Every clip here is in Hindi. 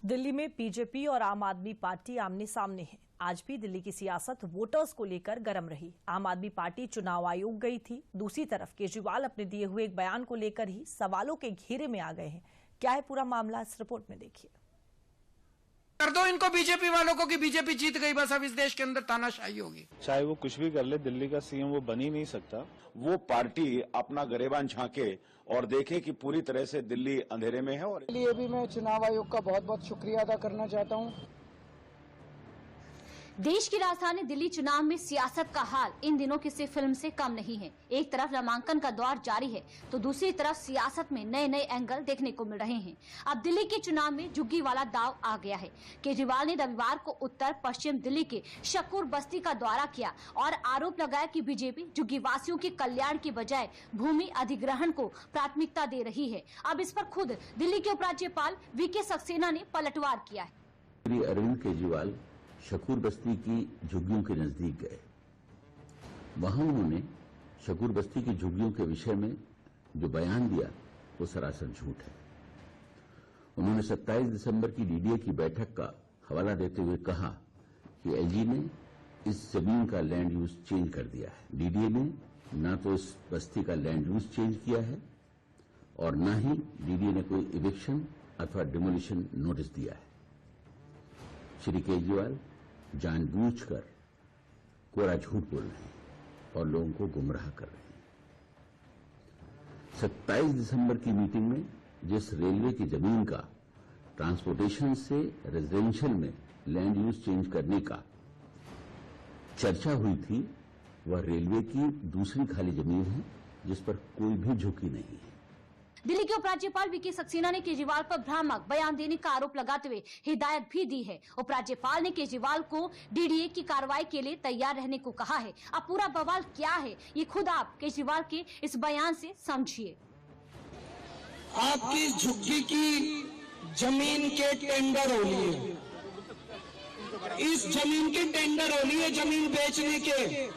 दिल्ली में बीजेपी और आम आदमी पार्टी आमने सामने है। आज भी दिल्ली की सियासत वोटर्स को लेकर गर्म रही। आम आदमी पार्टी चुनाव आयोग गई थी। दूसरी तरफ केजरीवाल अपने दिए हुए एक बयान को लेकर ही सवालों के घेरे में आ गए हैं। क्या है पूरा मामला, इस रिपोर्ट में देखिए। कर दो इनको बीजेपी वालों को कि बीजेपी जीत गई, बस अब इस देश के अंदर तानाशाही होगी। चाहे वो कुछ भी कर ले, दिल्ली का सीएम वो बन ही नहीं सकता। वो पार्टी अपना गरेबान झांके और देखे कि पूरी तरह से दिल्ली अंधेरे में है। और लिए भी मैं चुनाव आयोग का बहुत बहुत शुक्रिया अदा करना चाहता हूं। देश की राजधानी दिल्ली चुनाव में सियासत का हाल इन दिनों किसी फिल्म से कम नहीं है। एक तरफ नामांकन का दौर जारी है तो दूसरी तरफ सियासत में नए नए एंगल देखने को मिल रहे हैं। अब दिल्ली के चुनाव में झुग्गी वाला दाव आ गया है। केजरीवाल ने रविवार को उत्तर पश्चिम दिल्ली के शकूर बस्ती का दौरा किया और आरोप लगाया कि बीजेपी झुग्गी वासियों के कल्याण की बजाय भूमि अधिग्रहण को प्राथमिकता दे रही है। अब इस पर खुद दिल्ली के उपराज्यपाल वीके सक्सेना ने पलटवार किया है। अरविंद केजरीवाल शकूर बस्ती की झुग्गियों के नजदीक गए। वहां उन्होंने शकूर बस्ती की झुग्गियों के विषय में जो बयान दिया वो सरासर झूठ है। उन्होंने 27 दिसंबर की डीडीए की बैठक का हवाला देते हुए कहा कि एलजी ने इस जमीन का लैंड यूज चेंज कर दिया है। डीडीए ने न तो इस बस्ती का लैंड यूज चेंज किया है और न ही डीडीए ने कोई इविक्शन अथवा डिमोलिशन नोटिस दिया है। श्री केजरीवाल जानबूझकर कोरा झूठ बोल रहे हैं और लोगों को गुमराह कर रहे हैं। 27 दिसंबर की मीटिंग में जिस रेलवे की जमीन का ट्रांसपोर्टेशन से रेजिडेंशियल में लैंड यूज चेंज करने का चर्चा हुई थी, वह रेलवे की दूसरी खाली जमीन है जिस पर कोई भी झुकी नहीं है। दिल्ली के उपराज्यपाल वीके सक्सेना ने केजरीवाल पर भ्रामक बयान देने का आरोप लगाते हुए हिदायत भी दी है। उपराज्यपाल ने केजरीवाल को डीडीए की कार्रवाई के लिए तैयार रहने को कहा है। अब पूरा बवाल क्या है, ये खुद आप केजरीवाल के इस बयान से समझिए। आपकी झुग्गी की जमीन के टेंडर हो लिए, इस जमीन के टेंडर हो लिए, जमीन बेचने के।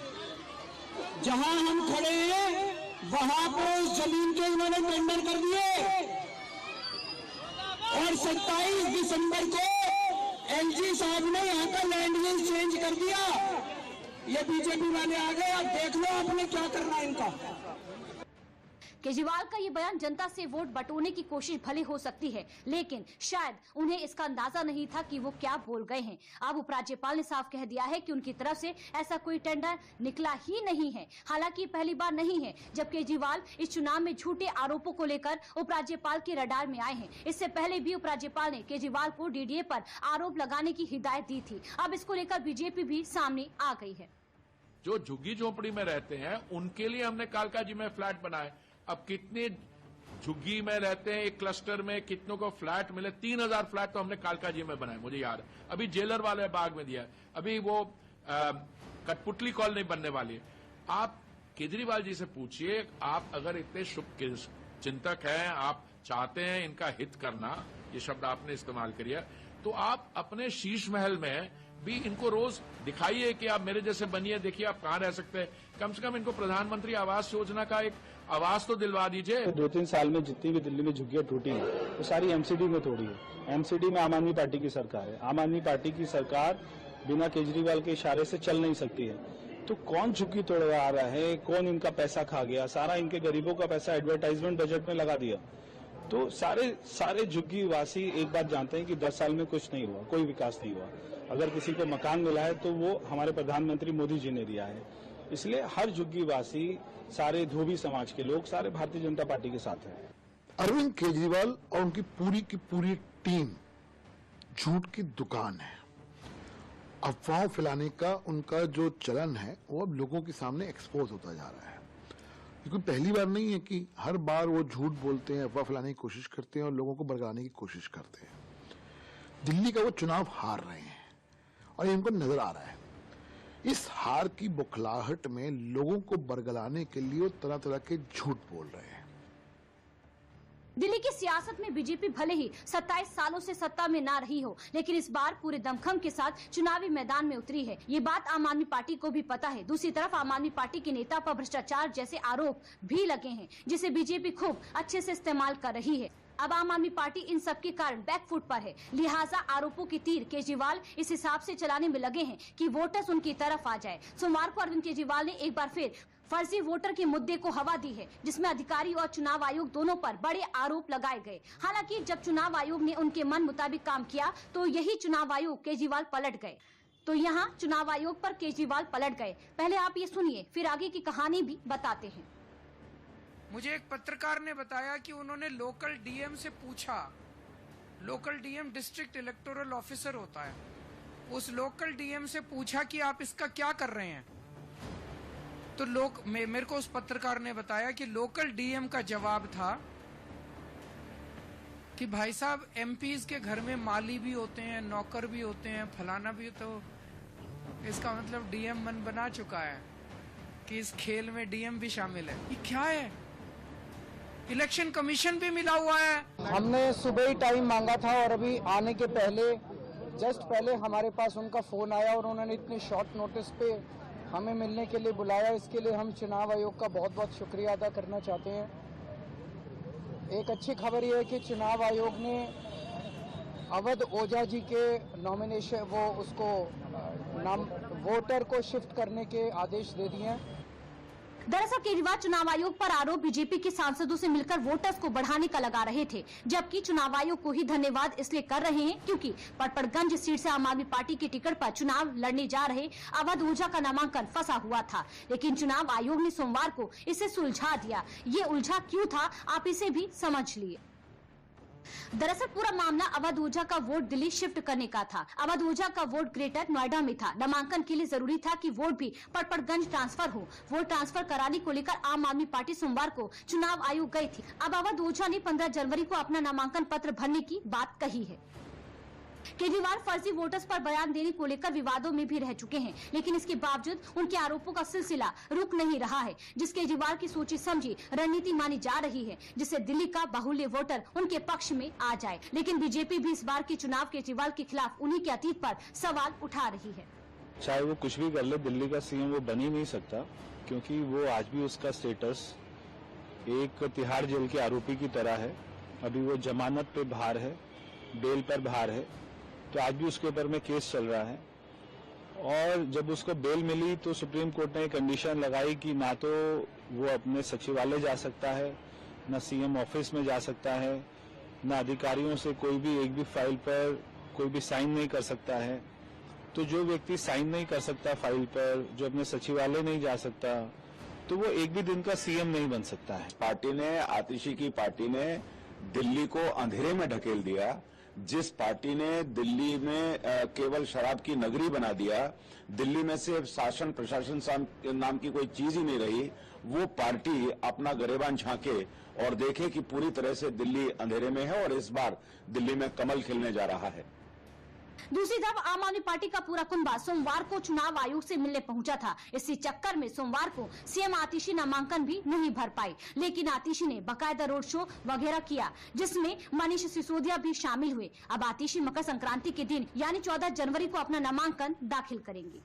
जहां हम खड़े हैं वहां पर उस जमीन के उन्होंने टेंडर कर दिए और 27 दिसंबर को एलजी साहब ने यहां का लैंड यूज चेंज कर दिया। ये बीजेपी वाले आ गए, अब देख लो आपने क्या करना है इनका। केजरीवाल का ये बयान जनता से वोट बटोरने की कोशिश भले हो सकती है, लेकिन शायद उन्हें इसका अंदाजा नहीं था कि वो क्या बोल गए हैं। अब उपराज्यपाल ने साफ कह दिया है कि उनकी तरफ से ऐसा कोई टेंडर निकला ही नहीं है। हालांकि पहली बार नहीं है जब केजरीवाल इस चुनाव में झूठे आरोपों को लेकर उपराज्यपाल के रडार में आए हैं। इससे पहले भी उपराज्यपाल ने केजरीवाल को डीडीए पर आरोप लगाने की हिदायत दी थी। अब इसको लेकर बीजेपी भी सामने आ गई है। जो झुग्गी झोपड़ी में रहते हैं उनके लिए हमने कालका जी में फ्लैट बनाए। अब कितने झुग्गी में रहते हैं, एक क्लस्टर में कितनों को फ्लैट मिले, 3000 फ्लैट तो हमने कालका जी में बनाए, मुझे याद है। अभी जेलर वाले बाग में दिया, अभी वो कठपुतली कॉलोनी बनने वाली है। आप केजरीवाल जी से पूछिए, आप अगर इतने शुभ चिंतक हैं, आप चाहते हैं इनका हित करना, ये शब्द आपने इस्तेमाल किया, तो आप अपने शीश महल में भी इनको रोज दिखाइए कि आप मेरे जैसे बनिए, देखिए आप कहां रह सकते हैं। कम से कम इनको प्रधानमंत्री आवास योजना का एक आवास तो दिलवा दीजिए। 2-3 साल में जितनी भी दिल्ली में झुग्गियां टूटी हैं वो सारी एमसीडी में तोड़ी है। एमसीडी में आम आदमी पार्टी की सरकार है। आम आदमी पार्टी की सरकार बिना केजरीवाल के इशारे से चल नहीं सकती है। तो कौन झुग्गी तोड़वा रहा है, कौन इनका पैसा खा गया? सारा इनके गरीबों का पैसा एडवर्टाइजमेंट बजट में लगा दिया। तो सारे झुग्गी वासी एक बात जानते हैं कि 10 साल में कुछ नहीं हुआ, कोई विकास नहीं हुआ। अगर किसी को मकान मिला है तो वो हमारे प्रधानमंत्री मोदी जी ने दिया है। इसलिए हर झुग्गी वासी, सारे धोबी समाज के लोग, सारे भारतीय जनता पार्टी के साथ हैं। अरविंद केजरीवाल और उनकी पूरी की पूरी टीम झूठ की दुकान है। अफवाह फैलाने का उनका जो चलन है वो अब लोगों के सामने एक्सपोज होता जा रहा है। क्योंकि पहली बार नहीं है कि हर बार वो झूठ बोलते हैं, अफवाह फैलाने की कोशिश करते हैं और लोगों को बरगलाने की कोशिश करते हैं। दिल्ली का वो चुनाव हार रहे हैं और ये इनको नजर आ रहा है। इस हार की बुखलाहट में लोगों को बरगलाने के लिए वो तरह तरह के झूठ बोल रहे हैं। दिल्ली की सियासत में बीजेपी भले ही 27 सालों से सत्ता में ना रही हो, लेकिन इस बार पूरे दमखम के साथ चुनावी मैदान में उतरी है। ये बात आम आदमी पार्टी को भी पता है। दूसरी तरफ आम आदमी पार्टी के नेता पर भ्रष्टाचार जैसे आरोप भी लगे हैं, जिसे बीजेपी खूब अच्छे से इस्तेमाल कर रही है। अब आम आदमी पार्टी इन सब के कारण बैकफुट पर है, लिहाजा आरोपों के तीर केजरीवाल इस हिसाब से चलाने में लगे हैं कि वोटर्स उनकी तरफ आ जाए। सोमवार को अरविंद केजरीवाल ने एक बार फिर फर्जी वोटर के मुद्दे को हवा दी है, जिसमें अधिकारी और चुनाव आयोग दोनों पर बड़े आरोप लगाए गए। हालांकि जब चुनाव आयोग ने उनके मन मुताबिक काम किया तो यही चुनाव आयोग केजरीवाल पलट गए। तो यहाँ चुनाव आयोग पर केजरीवाल पलट गए। पहले आप ये सुनिए, फिर आगे की कहानी भी बताते हैं। मुझे एक पत्रकार ने बताया कि उन्होंने लोकल डीएम से पूछा, local DM district electoral officer होता है, उस लोकल डीएम से पूछा कि आप इसका क्या कर रहे हैं। तो मेरे को उस पत्रकार ने बताया कि लोकल डीएम का जवाब था कि भाई साहब एमपीज के घर में माली भी होते हैं, नौकर भी होते हैं, फलाना भी, तो इसका मतलब डीएम मन बना चुका है कि इस खेल में डीएम भी शामिल है। ये क्या है? इलेक्शन कमीशन भी मिला हुआ है। हमने सुबह ही टाइम मांगा था और अभी आने के पहले जस्ट पहले हमारे पास उनका फोन आया और उन्होंने इतने शॉर्ट नोटिस पे हमें मिलने के लिए बुलाया। इसके लिए हम चुनाव आयोग का बहुत बहुत शुक्रिया अदा करना चाहते हैं। एक अच्छी खबर यह है कि चुनाव आयोग ने अवध ओझा जी के नॉमिनेशन वोटर को शिफ्ट करने के आदेश दे दिए हैं। दरअसल केजरीवाल चुनाव आयोग पर आरोप बीजेपी के सांसदों से मिलकर वोटर्स को बढ़ाने का लगा रहे थे, जबकि चुनाव आयोग को ही धन्यवाद इसलिए कर रहे हैं क्योंकि पड़पड़गंज सीट से आम आदमी पार्टी के टिकट पर चुनाव लड़ने जा रहे अवध ओझा का नामांकन फंसा हुआ था, लेकिन चुनाव आयोग ने सोमवार को इसे सुलझा दिया। ये उलझा क्यों था, आप इसे भी समझ लिए। दरअसल पूरा मामला अवध ओझा का वोट दिल्ली शिफ्ट करने का था। अवध ओझा का वोट ग्रेटर नोएडा में था। नामांकन के लिए जरूरी था कि वोट भी पड़पड़गंज ट्रांसफर हो। वोट ट्रांसफर कराने को लेकर आम आदमी पार्टी सोमवार को चुनाव आयोग गई थी। अब अवध ओझा ने 15 जनवरी को अपना नामांकन पत्र भरने की बात कही है। केजरीवाल फर्जी वोटर्स पर बयान देने को लेकर विवादों में भी रह चुके हैं, लेकिन इसके बावजूद उनके आरोपों का सिलसिला रुक नहीं रहा है, जिस केजरीवाल की सोची समझी रणनीति मानी जा रही है, जिससे दिल्ली का बाहुल्य वोटर उनके पक्ष में आ जाए। लेकिन बीजेपी भी इस बार के चुनाव केजरीवाल के खिलाफ उन्हीं के अतीत पर सवाल उठा रही है। चाहे वो कुछ भी कर ले, दिल्ली का सीएम वो बन ही नहीं सकता, क्योंकि वो आज भी उसका स्टेटस एक तिहाड़ जेल के आरोपी की तरह है। अभी वो जमानत पे बाहर है, बेल पर बाहर है, तो आज भी उसके ऊपर में केस चल रहा है। और जब उसको बेल मिली तो सुप्रीम कोर्ट ने एक कंडीशन लगाई कि ना तो वो अपने सचिवालय जा सकता है, ना सीएम ऑफिस में जा सकता है, ना अधिकारियों से कोई भी एक भी फाइल पर कोई भी साइन नहीं कर सकता है। तो जो व्यक्ति साइन नहीं कर सकता फाइल पर, जो अपने सचिवालय नहीं जा सकता, तो वो एक भी दिन का सीएम नहीं बन सकता है। पार्टी ने, आतिशी की पार्टी ने दिल्ली को अंधेरे में ढकेल दिया। जिस पार्टी ने दिल्ली में केवल शराब की नगरी बना दिया, दिल्ली में से शासन प्रशासन नाम की कोई चीज ही नहीं रही, वो पार्टी अपना गरेबान झांके और देखे कि पूरी तरह से दिल्ली अंधेरे में है और इस बार दिल्ली में कमल खिलने जा रहा है। दूसरी तरफ आम आदमी पार्टी का पूरा कुनबा सोमवार को चुनाव आयोग से मिलने पहुंचा था। इसी चक्कर में सोमवार को सीएम आतिशी नामांकन भी नहीं भर पाई, लेकिन आतिशी ने बाकायदा रोड शो वगैरह किया, जिसमें मनीष सिसोदिया भी शामिल हुए। अब आतिशी मकर संक्रांति के दिन यानी 14 जनवरी को अपना नामांकन दाखिल करेंगे।